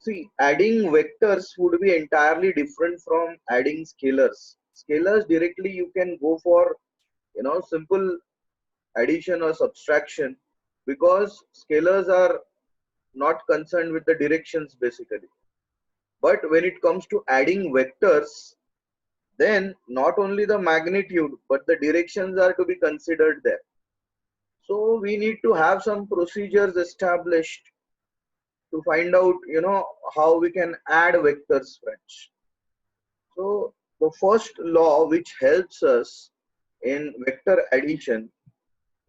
See, adding vectors would be entirely different from adding scalars. Scalars directly you can go for, simple addition or subtraction, because scalars are not concerned with the directions basically. But when it comes to adding vectors, then not only the magnitude but the directions are to be considered there. So we need to have some procedures established to find out, how we can add vectors, friends. So the first law which helps us in vector addition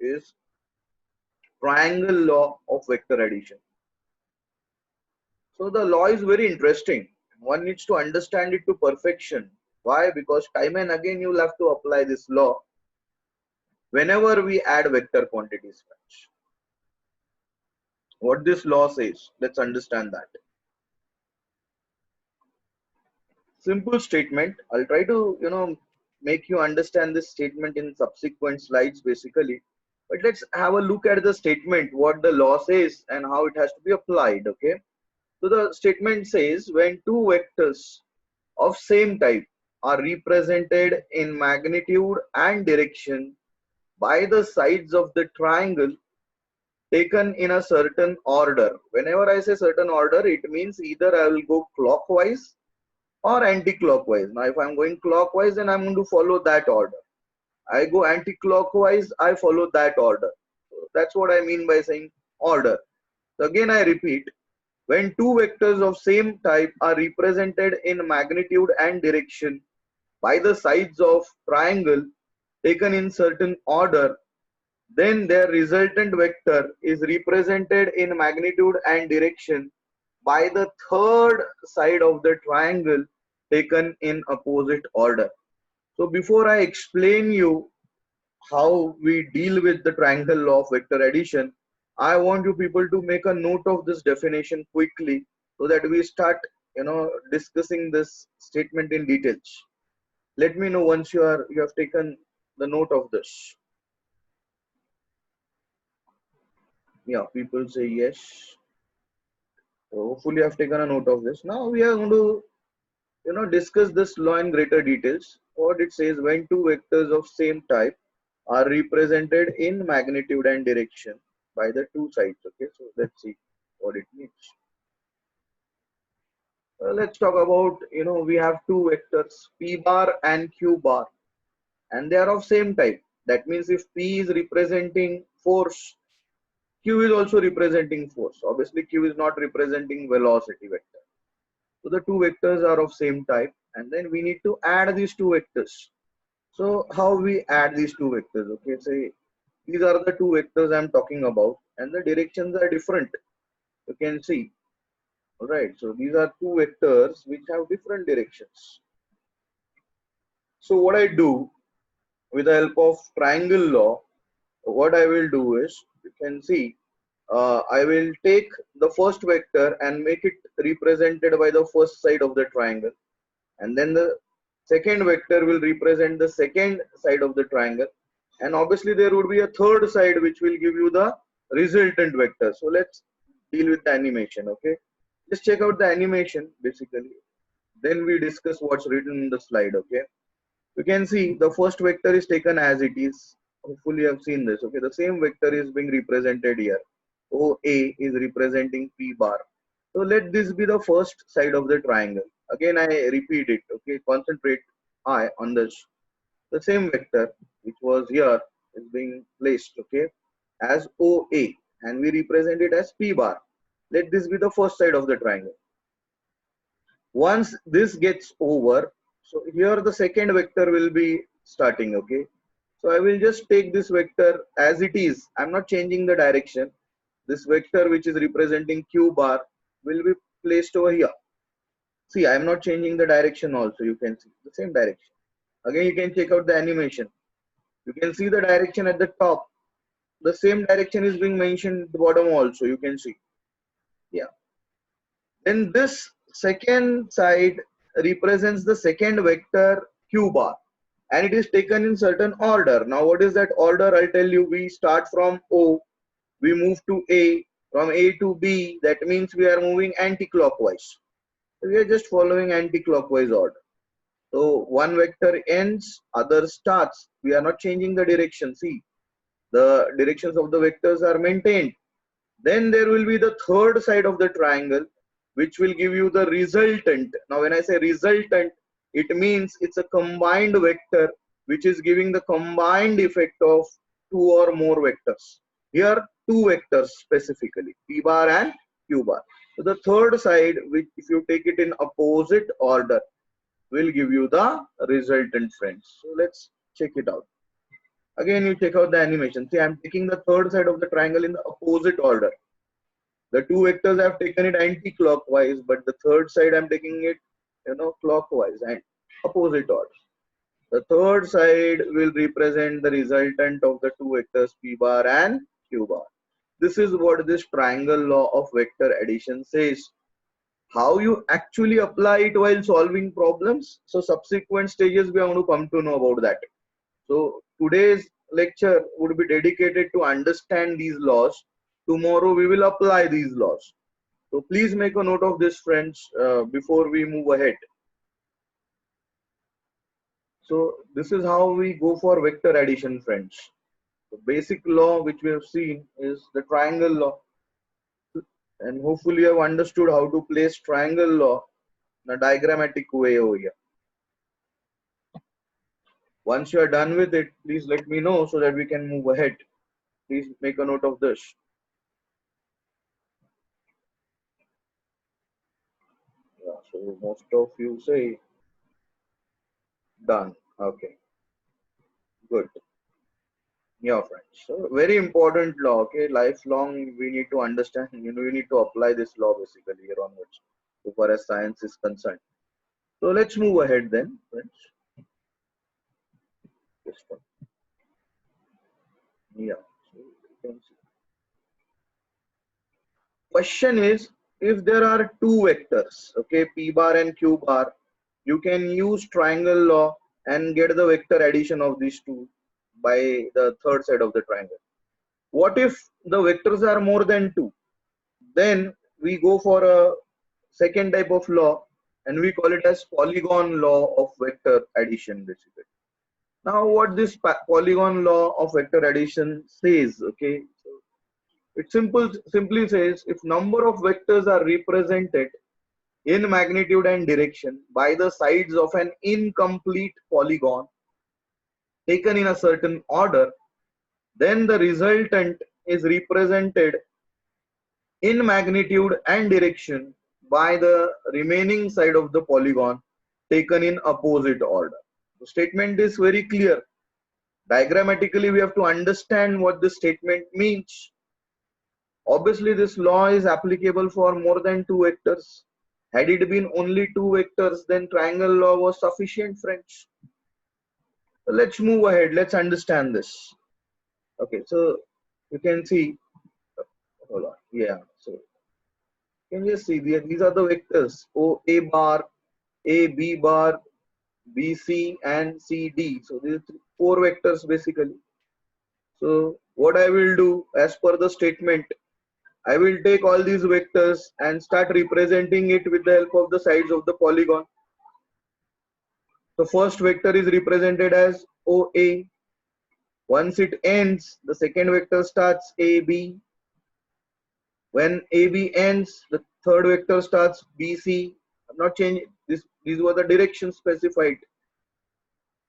is triangle law of vector addition. So the law is very interesting. One needs to understand it to perfection. Why? Because time and again you will have to apply this law whenever we add vector quantities. What this law says, let's understand that. Simple statement. I'll try to, make you understand this statement in subsequent slides basically. But let's have a look at the statement, what the law says and how it has to be applied. Okay. So the statement says when two vectors of same type are represented in magnitude and direction by the sides of the triangle taken in a certain order. Whenever I say certain order, it means either I will go clockwise or anti-clockwise. Now, if I'm going clockwise, then I'm going to follow that order. I go anti-clockwise, I follow that order. So that's what I mean by saying order. So again, I repeat, when two vectors of same type are represented in magnitude and direction by the sides of triangle taken in certain order, then their resultant vector is represented in magnitude and direction by the third side of the triangle taken in opposite order. So before I explain you how we deal with the triangle law of vector addition, I want you people to make a note of this definition quickly so that we start, discussing this statement in details. Let me know once you have taken the note of this. Yeah, people say yes. So hopefully I've taken a note of this. Now we are going to, discuss this law in greater details. What it says, when two vectors of same type are represented in magnitude and direction by the two sides. Okay, so let's see what it means. Let's talk about, we have two vectors, p bar and q bar, and they are of same type. That means if p is representing force, q is also representing force. Obviously, q is not representing velocity vector. So the two vectors are of same type, and then we need to add these two vectors. So how we add these two vectors? Okay, say these are the two vectors I'm talking about, and the directions are different. You can see. All right, so these are two vectors which have different directions. So what I do with the help of triangle law, what I will do is, you can see, I will take the first vector and make it represented by the first side of the triangle, and then the second vector will represent the second side of the triangle, and obviously there would be a third side which will give you the resultant vector. So let's deal with the animation. Okay, just check out the animation basically, then we discuss what's written in the slide. Okay, you can see the first vector is taken as it is. Hopefully you have seen this. Okay, the same vector is being represented here. OA is representing P bar. So let this be the first side of the triangle. Again I repeat it. Okay, concentrate eye on this. The same vector which was here is being placed, okay, as OA, and we represent it as P bar. Let this be the first side of the triangle. Once this gets over, so here the second vector will be starting. Okay, so I will just take this vector as it is. I'm not changing the direction. This vector which is representing Q bar will be placed over here. See, I'm not changing the direction also. You can see the same direction. Again, you can check out the animation. You can see the direction at the top. The same direction is being mentioned at the bottom also. You can see. Yeah. Then this second side represents the second vector Q bar, and it is taken in certain order. Now what is that order? I'll tell you. We start from O, we move to A, from A to B, that means we are moving anti-clockwise. We are just following anti-clockwise order. So one vector ends, other starts. We are not changing the direction. See, the directions of the vectors are maintained. Then there will be the third side of the triangle, which will give you the resultant. Now when I say resultant, it means it's a combined vector which is giving the combined effect of two or more vectors. Here two vectors specifically, P bar and Q bar. So the third side, which if you take it in opposite order, will give you the resultant, friends. So let's check it out. Again, you check out the animation. See, I'm taking the third side of the triangle in the opposite order. The two vectors I have taken it anti-clockwise, but the third side I'm taking it, clockwise and opposite order. The third side will represent the resultant of the two vectors P bar and Q bar. This is what this triangle law of vector addition says. How you actually apply it while solving problems? So subsequent stages we are going to come to know about that. So today's lecture would be dedicated to understand these laws. Tomorrow we will apply these laws. So please make a note of this, friends, before we move ahead. So this is how we go for vector addition, friends. The basic law which we have seen is the triangle law. And hopefully you have understood how to place triangle law in a diagrammatic way over here. Once you are done with it, please let me know so that we can move ahead. Please make a note of this. Yeah, so most of you say done. Okay, good. Yeah, friends. So very important law. Okay, lifelong we need to understand. We need to apply this law basically here onwards, so far as science is concerned. So let's move ahead then, friends. This one. Yeah. So you can see. Question is, if there are two vectors, okay, P bar and Q bar, you can use triangle law and get the vector addition of these two by the third side of the triangle. What if the vectors are more than two? Then we go for a second type of law and we call it as polygon law of vector addition basically. Now what this polygon law of vector addition says, okay, so it simply says if number of vectors are represented in magnitude and direction by the sides of an incomplete polygon taken in a certain order, then the resultant is represented in magnitude and direction by the remaining side of the polygon taken in opposite order. The statement is very clear. Diagrammatically, we have to understand what this statement means. Obviously, this law is applicable for more than two vectors. Had it been only two vectors, then triangle law was sufficient, friends. So let's move ahead. Let's understand this. Okay, so you can see, hold on. Yeah, so you can just see these are the vectors O A bar, A B bar, B C, and C D. So these are four vectors basically. So what I will do as per the statement, I will take all these vectors and start representing it with the help of the sides of the polygon. The first vector is represented as OA. Once it ends, the second vector starts AB. When AB ends, the third vector starts BC. I'm not changing this. These were the directions specified.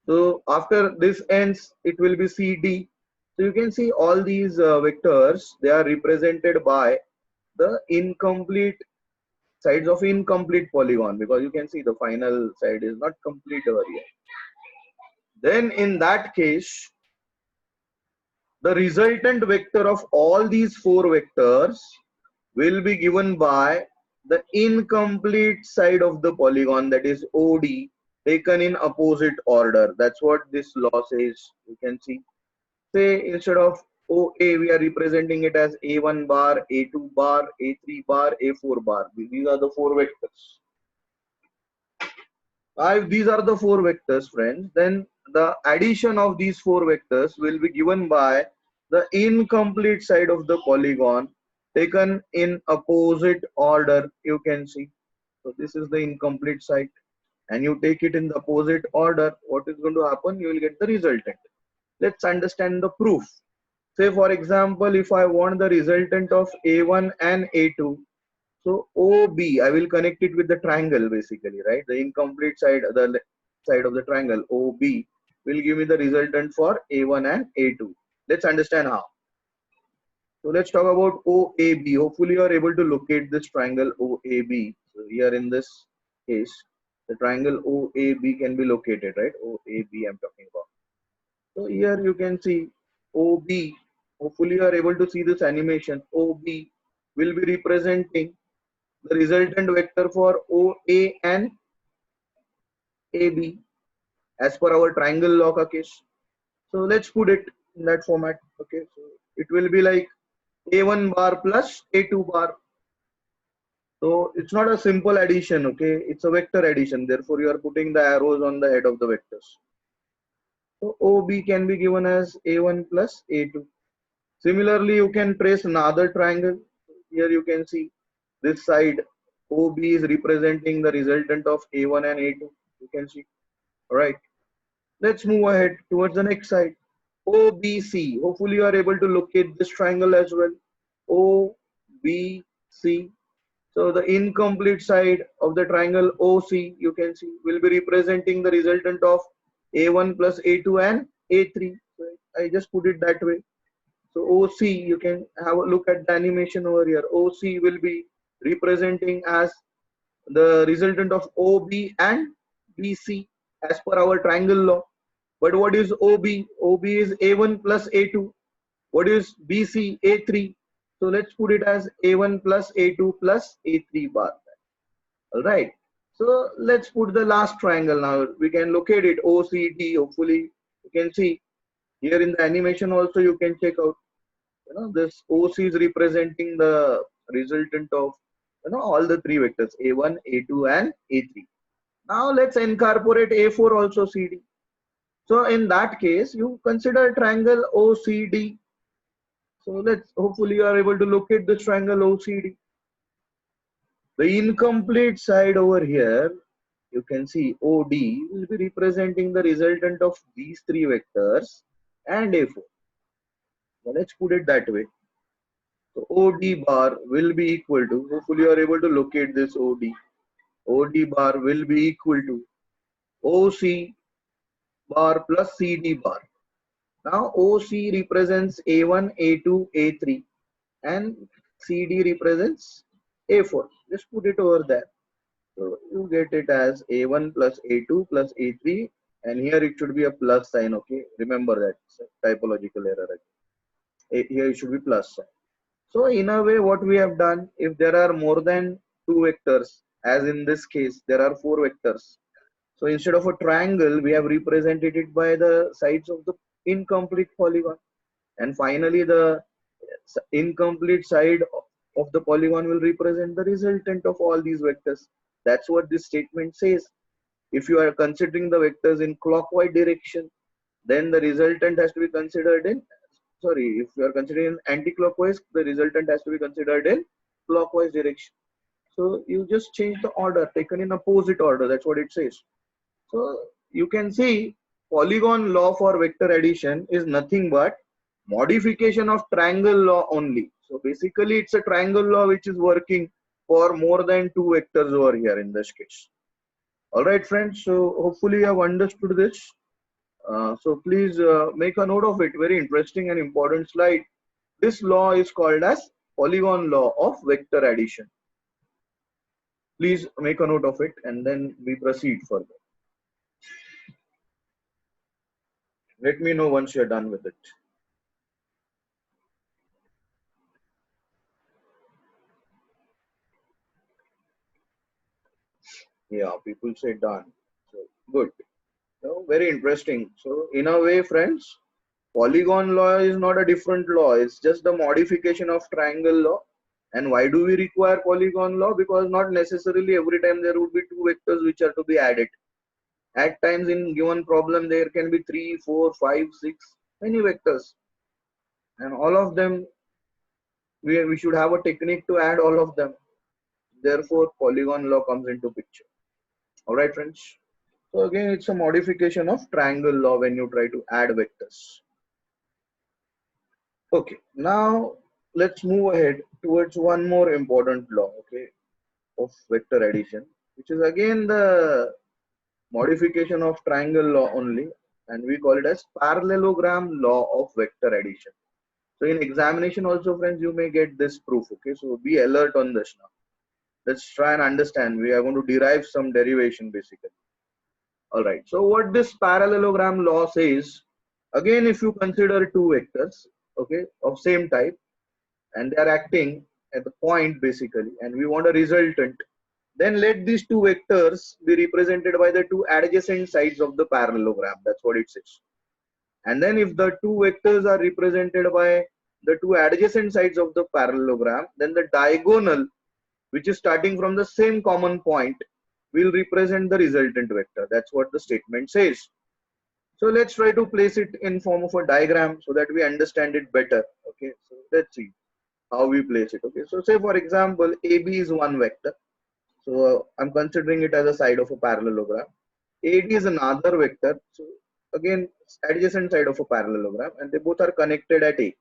So after this ends, it will be CD. So you can see all these vectors, they are represented by the incomplete sides of incomplete polygon, because you can see the final side is not complete over here. Then in that case, the resultant vector of all these four vectors will be given by the incomplete side of the polygon, that is OD, taken in opposite order. That's what this law says. You can see, say instead of OA, we are representing it as A1 bar, A2 bar, A3 bar, A4 bar. These are the four vectors. If these are the four vectors, friends, then the addition of these four vectors will be given by the incomplete side of the polygon taken in opposite order, you can see. So this is the incomplete side, and you take it in the opposite order, what is going to happen? You will get the resultant. Let's understand the proof. Say for example, if I want the resultant of A1 and A2, so OB, I will connect it with the triangle basically, right? The incomplete side, the side of the triangle, OB, will give me the resultant for A1 and A2. Let's understand how. So let's talk about OAB. Hopefully you are able to locate this triangle OAB. So here in this case, the triangle OAB can be located, right? OAB I'm talking about. So here you can see OB. Hopefully you are able to see this animation. OB will be representing the resultant vector for OA and AB as per our triangle law ka case. So let's put it in that format. Okay, so it will be like A1 bar plus A2 bar. So it's not a simple addition, okay? It's a vector addition. Therefore, you are putting the arrows on the head of the vectors. So OB can be given as A1 plus A2. Similarly, you can trace another triangle. Here you can see this side OB is representing the resultant of A1 and A2. You can see. All right. Let's move ahead towards the next side. OBC. Hopefully, you are able to locate this triangle as well. OBC. So the incomplete side of the triangle OC, you can see, will be representing the resultant of A1 plus A2 and A3. So I just put it that way. So OC, you can have a look at the animation over here. OC will be representing as the resultant of OB and BC as per our triangle law. But what is OB? OB is A1 plus A2. What is BC? A3. So let's put it as A1 plus A2 plus A3 bar. All right. So let's put the last triangle now. We can locate it OCD. Hopefully you can see here in the animation also you can check out. This OC is representing the resultant of all the three vectors A1, A2 and A3. Now let's incorporate A4 also CD. So in that case, you consider triangle OCD. So let's hopefully you are able to locate this triangle OCD. The incomplete side over here, you can see OD will be representing the resultant of these three vectors and A4. Now let's put it that way. So OD bar will be equal to, hopefully you are able to locate this OD. OD bar will be equal to OC bar plus CD bar. Now OC represents A1, A2, A3 and CD represents A4. Just put it over there. So you get it as A1 plus A2 plus A3 and here it should be a plus sign, okay? Remember that, it's a typological error. Here it should be plus sign. So in a way what we have done, if there are more than two vectors, as in this case there are four vectors. So instead of a triangle, we have represented it by the sides of the incomplete polygon. And finally the incomplete side of the polygon will represent the resultant of all these vectors. That's what this statement says. If you are considering the vectors in clockwise direction, then the resultant has to be considered in, sorry, if you are considering anti-clockwise, the resultant has to be considered in clockwise direction. So you just change the order, taken in opposite order, that's what it says. So you can see polygon law for vector addition is nothing but modification of triangle law only. So basically it's a triangle law which is working for more than two vectors over here in this case. Alright friends, so hopefully you have understood this. So please make a note of it, very interesting and important slide. This law is called as polygon law of vector addition. Please make a note of it and then we proceed further. Let me know once you're done with it. Yeah, people say done. So good. So very interesting. So in a way, friends, polygon law is not a different law. It's just the modification of triangle law. And why do we require polygon law? Because not necessarily every time there would be two vectors which are to be added. At times in given problem there can be 3, 4, 5, 6, many vectors. And all of them we should have a technique to add all of them. Therefore, polygon law comes into picture. All right, friends. So again, it's a modification of triangle law when you try to add vectors. Okay, now let's move ahead towards one more important law, okay, of vector addition, which is again the modification of triangle law only, and we call it as parallelogram law of vector addition. So in examination also, friends, you may get this proof, okay, so be alert on this now. Let's try and understand. We are going to derive some derivation basically. All right, so what this parallelogram law says, again, if you consider two vectors, okay, of same type, and they are acting at the point basically, and we want a resultant, then let these two vectors be represented by the two adjacent sides of the parallelogram. That's what it says. And then if the two vectors are represented by the two adjacent sides of the parallelogram, then the diagonal, which is starting from the same common point, will represent the resultant vector. That's what the statement says. So let's try to place it in form of a diagram so that we understand it better. Okay, so let's see how we place it. Okay, so say for example, AB is one vector. So I'm considering it as a side of a parallelogram. AD is another vector. So again, adjacent side of a parallelogram, and they both are connected at A.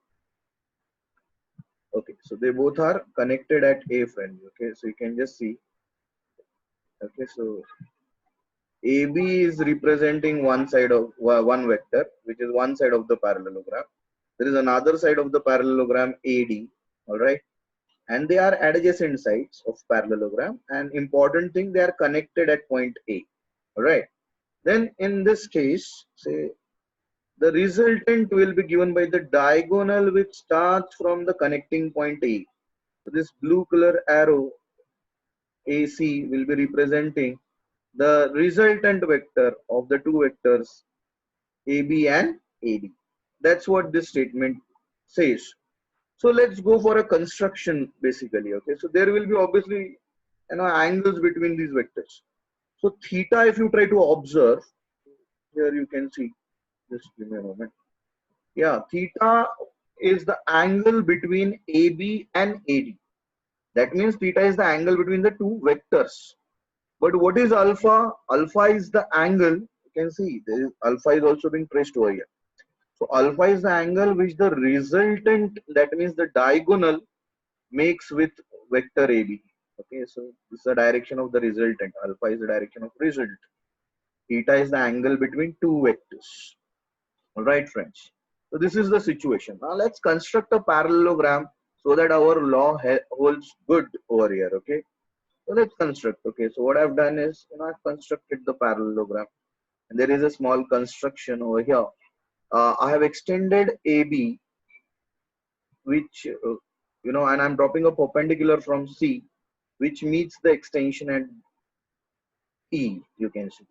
Okay, so they both are connected at A, friends. Okay, so you can just see. Okay, so AB is representing one side of one vector, which is one side of the parallelogram. There is another side of the parallelogram AD. All right, and they are adjacent sides of parallelogram. And important thing, they are connected at point A. All right. Then in this case, say the resultant will be given by the diagonal which starts from the connecting point A. So this blue color arrow AC will be representing the resultant vector of the two vectors AB and AD. That's what this statement says. So let's go for a construction basically. Okay, so there will be obviously angles between these vectors. So theta, if you try to observe, here you can see, just give me a moment. Yeah, theta is the angle between AB and AD. That means theta is the angle between the two vectors. But what is alpha? Alpha is the angle. You can see there is, alpha is also being traced over here. So alpha is the angle which the resultant, that means the diagonal, makes with vector AB. Okay, so this is the direction of the resultant. Alpha is the direction of result. Theta is the angle between two vectors. All right, friends. So this is the situation. Now let's construct a parallelogram so that our law holds good over here. Okay. So let's construct. Okay. So what I've done is, I've constructed the parallelogram, and there is a small construction over here. I have extended AB, which and I'm dropping a perpendicular from C, which meets the extension at E. You can see.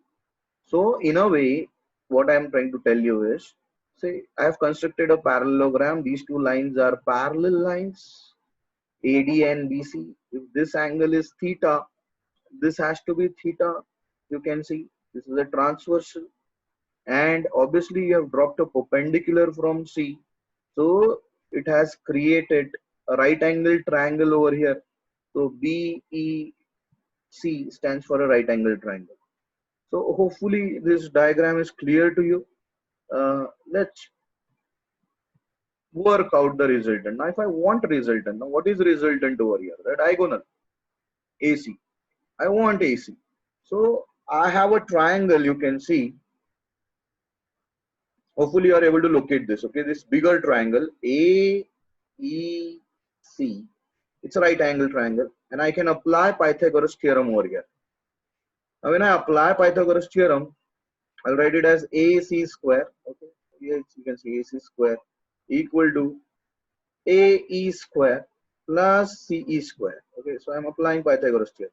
So in a way, what I'm trying to tell you is, say I have constructed a parallelogram. These two lines are parallel lines, AD and BC. If this angle is theta, this has to be theta. You can see this is a transversal, and obviously you have dropped a perpendicular from C, so it has created a right angle triangle over here. So BEC stands for a right angle triangle. So hopefully this diagram is clear to you. Let's work out the resultant. Now if I want resultant, now what is resultant over here? The diagonal, AC. I want AC. So I have a triangle, you can see. Hopefully you are able to locate this. Okay, this bigger triangle, AEC. It's a right angle triangle, and I can apply Pythagoras theorem over here. Now when I apply Pythagoras theorem, I'll write it as AC square. Okay, here you can see AC square equal to AE square plus CE square. Okay, so I'm applying Pythagoras theorem.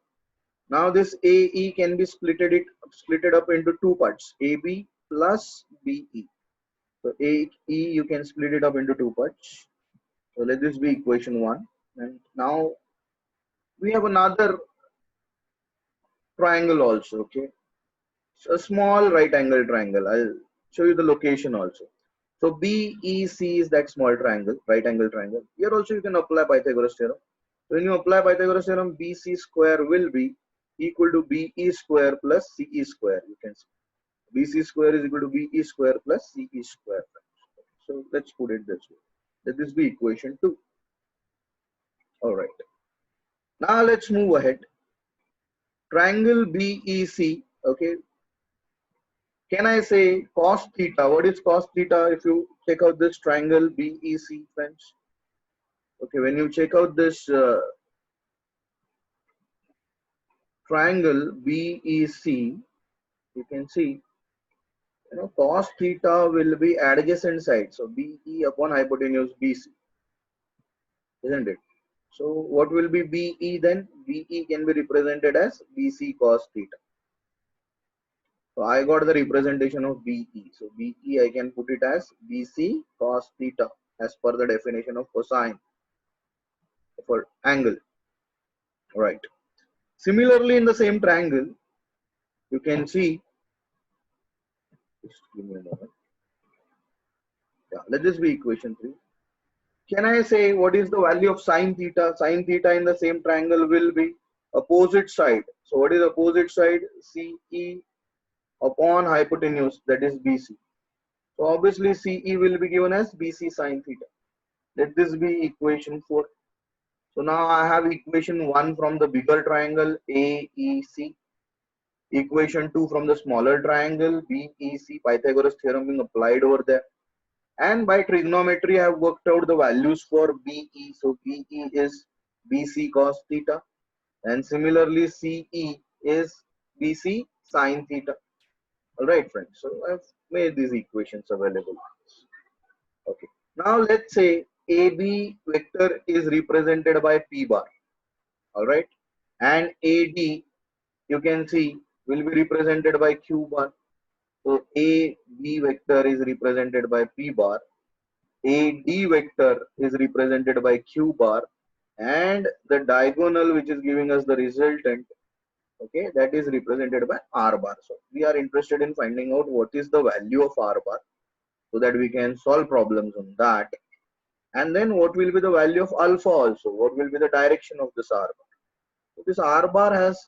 Now this AE can be splitted up into two parts, AB plus BE. So AE you can split it up into two parts. So let this be equation 1. And now we have another triangle also. Okay, so a small right angle triangle. I'll show you the location also. So BEC is that small triangle, right angle triangle. Here also you can apply Pythagoras theorem. So when you apply Pythagoras theorem, BC square will be equal to BE square plus CE square. You can see BC square is equal to BE square plus CE square. So let's put it this way. Let this be equation 2. All right. Now let's move ahead. Triangle BEC. Okay. Can I say cos theta? What is cos theta? If you check out this triangle BEC, friends. Okay, when you check out this triangle BEC, you can see, cos theta will be adjacent side. So BE upon hypotenuse BC, isn't it? So what will be BE then? BE can be represented as BC cos theta. So I got the representation of BE. So BE I can put it as BC cos theta as per the definition of cosine for angle. Right. Similarly, in the same triangle, you can see, just give me a moment. Yeah, let this be equation 3. Can I say what is the value of sine theta? Sine theta in the same triangle will be opposite side. So what is opposite side? CE upon hypotenuse, that is BC. So obviously CE will be given as BC sine theta. Let this be equation 4. So now I have equation 1 from the bigger triangle AEC. Equation 2 from the smaller triangle BEC, Pythagoras theorem being applied over there. And by trigonometry, I have worked out the values for BE. So BE is BC cos theta. And similarly, CE is BC sin theta. Alright, friends. So I've made these equations available. Okay. Now let's say AB vector is represented by P bar. Alright. And AD, you can see, will be represented by Q bar. So AB vector is represented by P bar. AD vector is represented by Q bar, and the diagonal which is giving us the resultant, okay, that is represented by R bar. So we are interested in finding out what is the value of R bar so that we can solve problems on that. And then what will be the value of alpha also? What will be the direction of this R bar? So this R bar has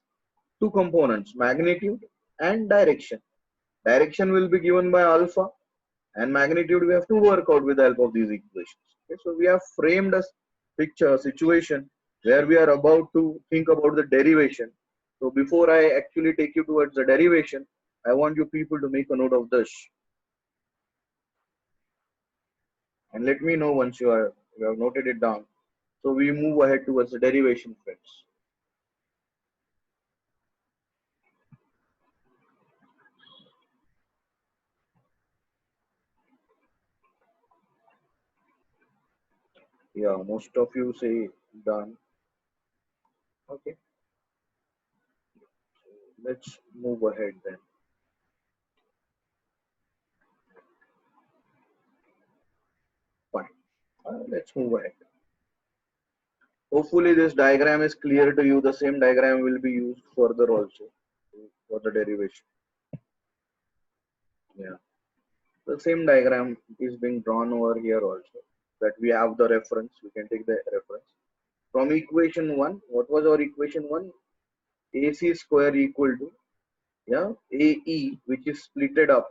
two components, magnitude and direction. Direction will be given by alpha, and magnitude we have to work out with the help of these equations. Okay, so we have framed a picture, situation where we are about to think about the derivation. So before I actually take you towards the derivation, I want you people to make a note of this. And let me know once you have noted it down. So we move ahead towards the derivation, friends. Yeah, most of you say done. Okay. Let's move ahead then. Fine. Let's move ahead. Hopefully this diagram is clear to you. The same diagram will be used further also for the derivation. Yeah. The same diagram is being drawn over here also. That we have the reference. We can take the reference. From equation 1, what was our equation 1? AC square equal to, yeah, AE, which is splitted up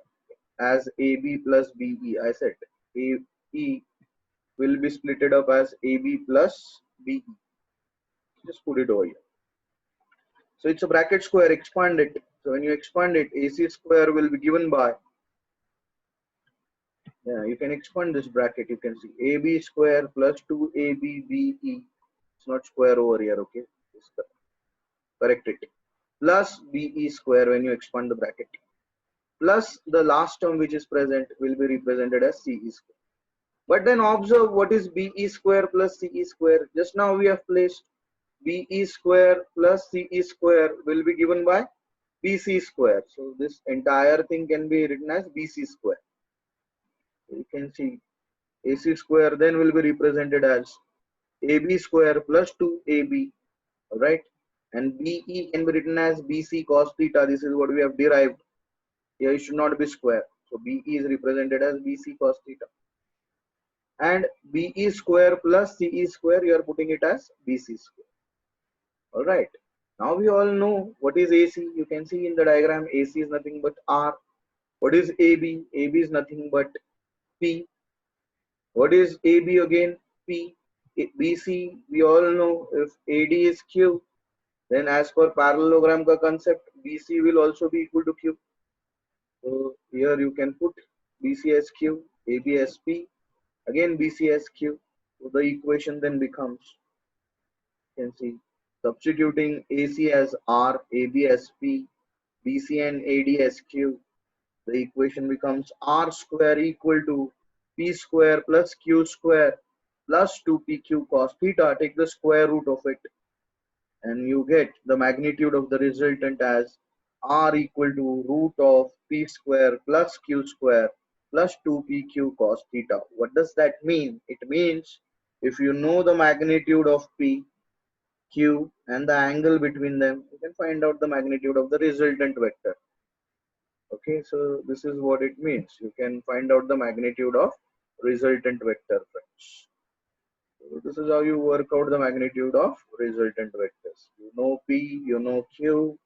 as AB plus BE. I said AE will be splitted up as AB plus BE. Just put it over here. So it's a bracket square, expand it. So when you expand it, AC square will be given by, yeah, you can expand this bracket. You can see AB square plus 2ABBE. It's not square over here, okay? Just correct it. Plus BE square when you expand the bracket. Plus the last term which is present will be represented as CE square. But then observe what is BE square plus CE square. Just now we have placed BE square plus CE square will be given by BC square. So this entire thing can be written as BC square. You can see AC square then will be represented as AB square plus 2AB, right? And BE can be written as BC cos theta. This is what we have derived. Here it should not be square. So BE is represented as BC cos theta. And BE square plus CE square, you are putting it as BC square. All right. Now we all know what is AC. You can see in the diagram AC is nothing but R. What is AB? AB is nothing but P. What is AB again? P. BC, we all know if AD is Q, then as per parallelogram ka concept, BC will also be equal to Q. So here you can put BC as Q, AB as P, again BC as Q. So the equation then becomes, you can see, substituting AC as R, AB as P, BC and AD as Q, the equation becomes R square equal to P square plus Q square plus 2PQ cos theta. Take the square root of it and you get the magnitude of the resultant as R equal to root of P square plus Q square plus 2PQ cos theta. What does that mean? It means if you know the magnitude of P, Q and the angle between them, you can find out the magnitude of the resultant vector. Okay, so this is what it means. You can find out the magnitude of resultant vector, friends. So this is how you work out the magnitude of resultant vectors. You know P, you know Q,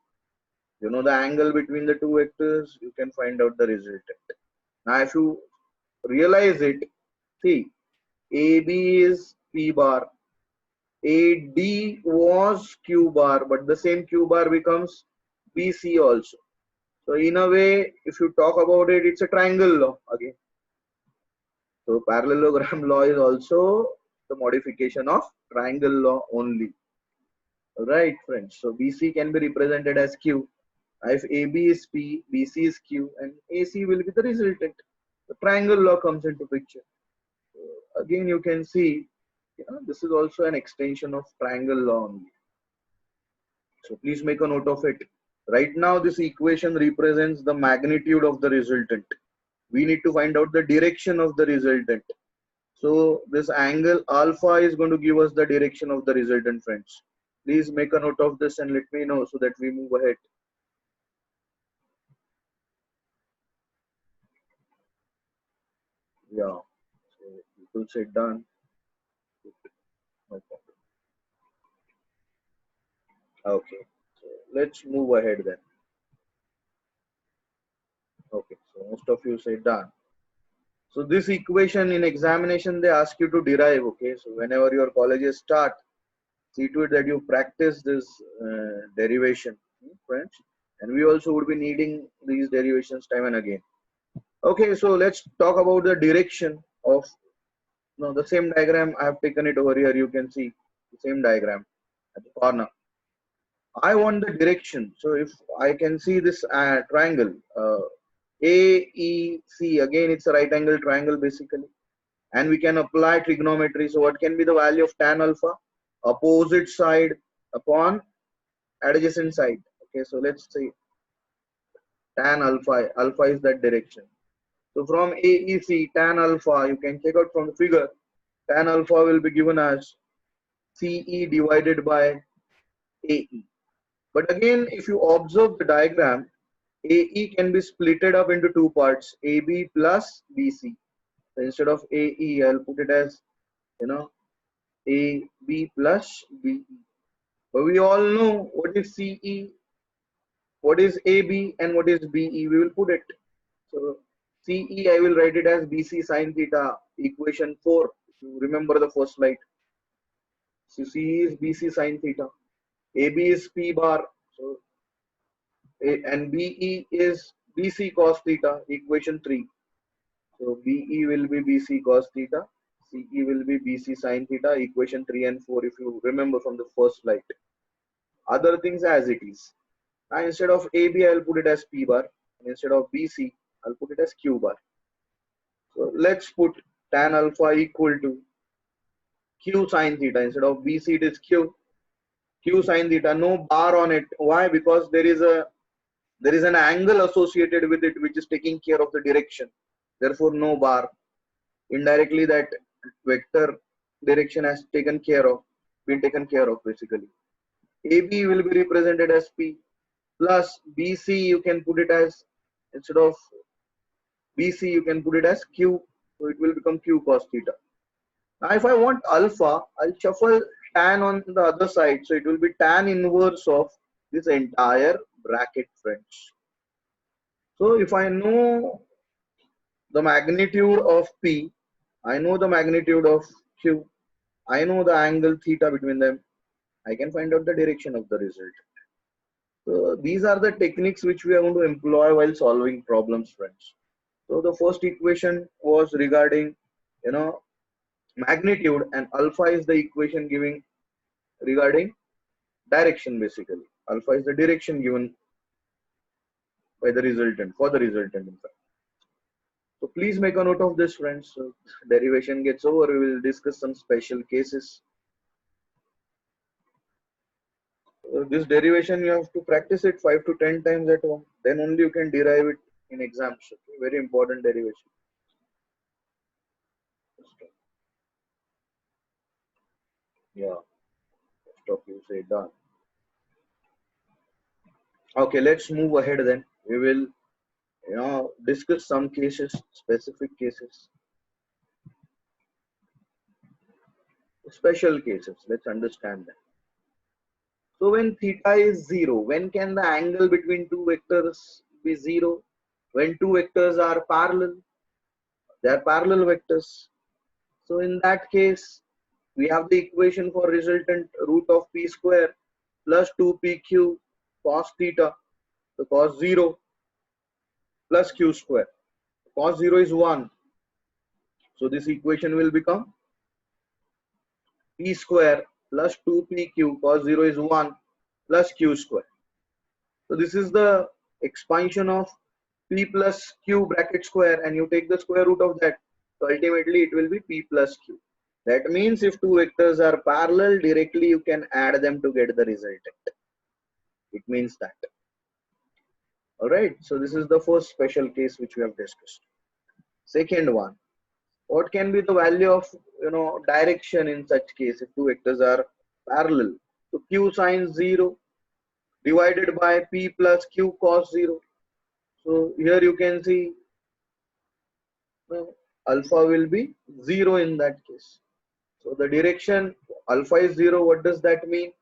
you know the angle between the two vectors, you can find out the resultant. Now if you realize it, see, AB is P bar, AD was Q bar, but the same Q bar becomes BC also. So in a way, if you talk about it, it's a triangle law again. So parallelogram law is also the modification of triangle law only. Right, friends. So BC can be represented as Q. If AB is P, BC is Q, and AC will be the resultant. The triangle law comes into picture. So again, you can see, this is also an extension of triangle law only. So please make a note of it. Right now, this equation represents the magnitude of the resultant. We need to find out the direction of the resultant. So this angle alpha is going to give us the direction of the resultant, friends. Please make a note of this and let me know so that we move ahead. Yeah, so people say done. No problem. Okay, so let's move ahead then. Okay, so most of you say done. So this equation in examination, they ask you to derive, okay? So whenever your colleges start, see to it that you practice this derivation, friends. And we also would be needing these derivations time and again. Okay, so let's talk about the direction of, the same diagram. I have taken it over here. You can see the same diagram at the corner. I want the direction. So if I can see this triangle, AEC, again, it's a right angle triangle basically. And we can apply trigonometry. So what can be the value of tan alpha? Opposite side upon adjacent side. Okay, so let's say tan alpha. Alpha is that direction. So from AEC, tan alpha, you can check out from the figure, tan alpha will be given as CE divided by AE. But again, if you observe the diagram, AE can be splitted up into two parts, AB plus BC. So instead of AE, I'll put it as, AB plus BE. But we all know what is CE, what is AB, and what is BE. We will put it. So CE, I will write it as BC sine theta, equation 4. If you remember the first slide. So CE is BC sine theta. AB is P bar. So and BE is BC cos theta, equation 3. So BE will be BC cos theta, CE will be BC sine theta, equation 3 and 4 if you remember from the first slide. Other things as it is. Now instead of AB, I will put it as P bar. And instead of BC, I'll put it as Q bar. So let's put tan alpha equal to Q sine theta. Instead of BC, it is Q sine theta. No bar on it. Why? Because there is an angle associated with it which is taking care of the direction. Therefore, no bar. Indirectly, that vector direction has been taken care of basically. AB will be represented as P plus BC. You can put it as, instead of BC, you can put it as Q. So it will become Q cos theta. Now if I want alpha, I'll shuffle tan on the other side. So it will be tan inverse of this entire bracket, friends. So if I know the magnitude of P, I know the magnitude of Q, I know the angle theta between them, I can find out the direction of the result. So these are the techniques which we are going to employ while solving problems, friends. So the first equation was regarding, magnitude, and alpha is the equation giving regarding direction basically. Alpha is the direction given by the resultant, for the resultant in fact. So please make a note of this, friends. So derivation gets over, we will discuss some special cases. This derivation you have to practice it 5 to 10 times at home. Then only you can derive it in exams. Okay? Very important derivation. Yeah. Stop. You say done. Okay, let's move ahead then. We will, discuss some cases, specific cases, special cases. Let's understand that. So when theta is 0, when can the angle between two vectors be 0? When two vectors are parallel, they are parallel vectors. So in that case, we have the equation for resultant root of p square plus 2pq cos theta. So cos 0 plus q square. Cos 0 is 1. So this equation will become p square plus 2pq cos 0 is 1 plus q square. So this is the expansion of p plus q bracket square, and you take the square root of that. So ultimately it will be p plus q. That means if two vectors are parallel, directly you can add them to get the resultant. It means that. Alright, so this is the first special case which we have discussed. Second one, what can be the value of direction in such case if two vectors are parallel? So q sine 0 divided by p plus q cos 0. So here you can see alpha will be 0 in that case. So the direction alpha is 0. What does that mean?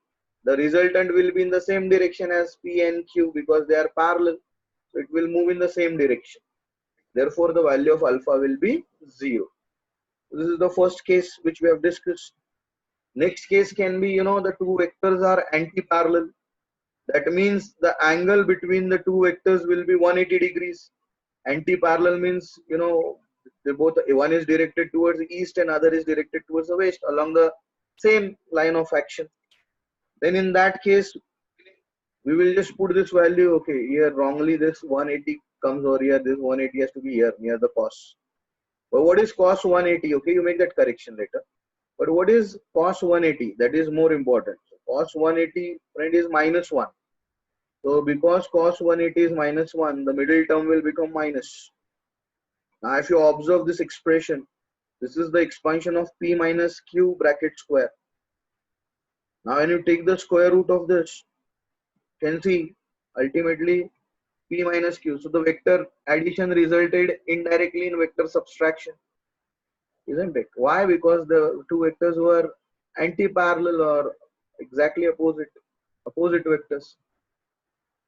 The resultant will be in the same direction as p and q because they are parallel. So it will move in the same direction. Therefore, the value of alpha will be 0. This is the first case which we have discussed. Next case can be, the two vectors are anti-parallel. That means the angle between the two vectors will be 180 degrees. Anti-parallel means, they both, one is directed towards the east and other is directed towards the west along the same line of action. Then in that case, we will just put this value. Okay, here wrongly this 180 comes over here. This 180 has to be here near the cos. But what is cos 180? Okay, you make that correction later. But what is cos 180? That is more important. So cos 180, friend, is minus 1. So because cos 180 is minus 1, the middle term will become minus. Now if you observe this expression, this is the expansion of p minus q bracket square. Now when you take the square root of this, you can see ultimately p minus q. So the vector addition resulted indirectly in vector subtraction, isn't it? Why? Because the two vectors were anti-parallel or exactly opposite vectors.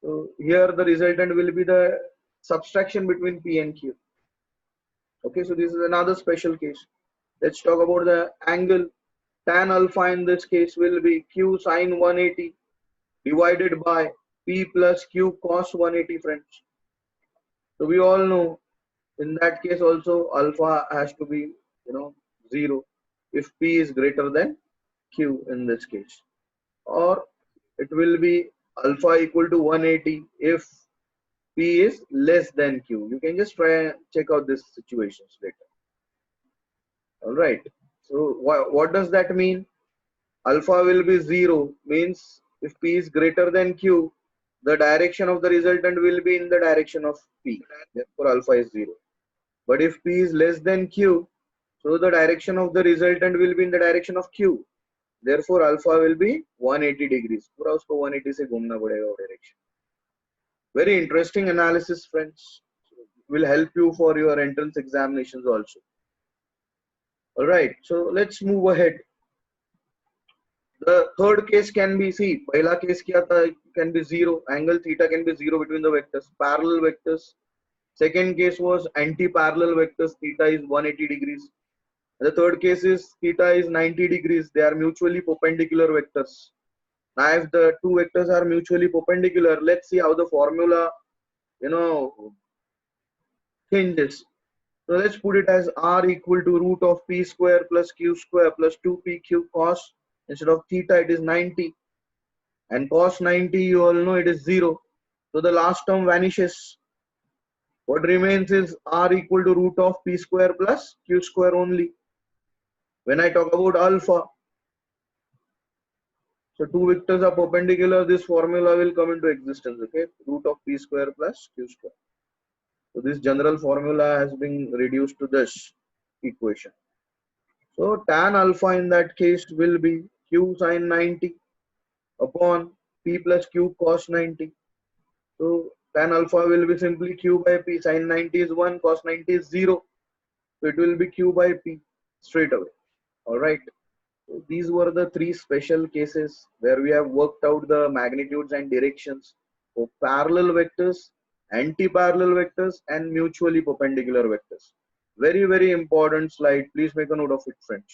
So here the resultant will be the subtraction between p and q. Okay, so this is another special case. Let's talk about the angle. Tan alpha in this case will be q sine 180 divided by p plus q cos 180, friends. So we all know in that case also alpha has to be 0 if p is greater than q in this case, or it will be alpha equal to 180 if p is less than q. You can just try and check out these situations later. All right, so what does that mean? Alpha will be 0 means if p is greater than q, the direction of the resultant will be in the direction of p. Therefore alpha is 0. But if p is less than q, so the direction of the resultant will be in the direction of q. Therefore alpha will be 180 degrees. पूरा उसको 180 से घूमना पड़ेगा वो direction. Very interesting analysis, friends. will help you for your entrance examinations also. All right, so let's move ahead. The third case can be, see, पहला case क्या था, can be zero, angle theta can be zero between the vectors, parallel vectors. Second case was anti-parallel vectors, theta is 180 degrees. The third case is theta is 90 degrees. They are mutually perpendicular vectors. Now, if the two vectors are mutually perpendicular, let's see how the formula, changes. So let's put it as r equal to root of p square plus q square plus 2pq cos. Instead of theta, it is 90. And cos 90, you all know it is 0. So the last term vanishes. What remains is r equal to root of p square plus q square only. When I talk about alpha, so two vectors are perpendicular, this formula will come into existence, okay? Root of p square plus q square. So this general formula has been reduced to this equation. So tan alpha in that case will be q sin 90 upon p plus q cos 90. So tan alpha will be simply q by p. Sin 90 is 1, cos 90 is 0. So it will be q by p straight away. All right. So these were the three special cases where we have worked out the magnitudes and directions of parallel vectors, anti-parallel vectors, and mutually perpendicular vectors. Very, very important slide. Please make a note of it, friends.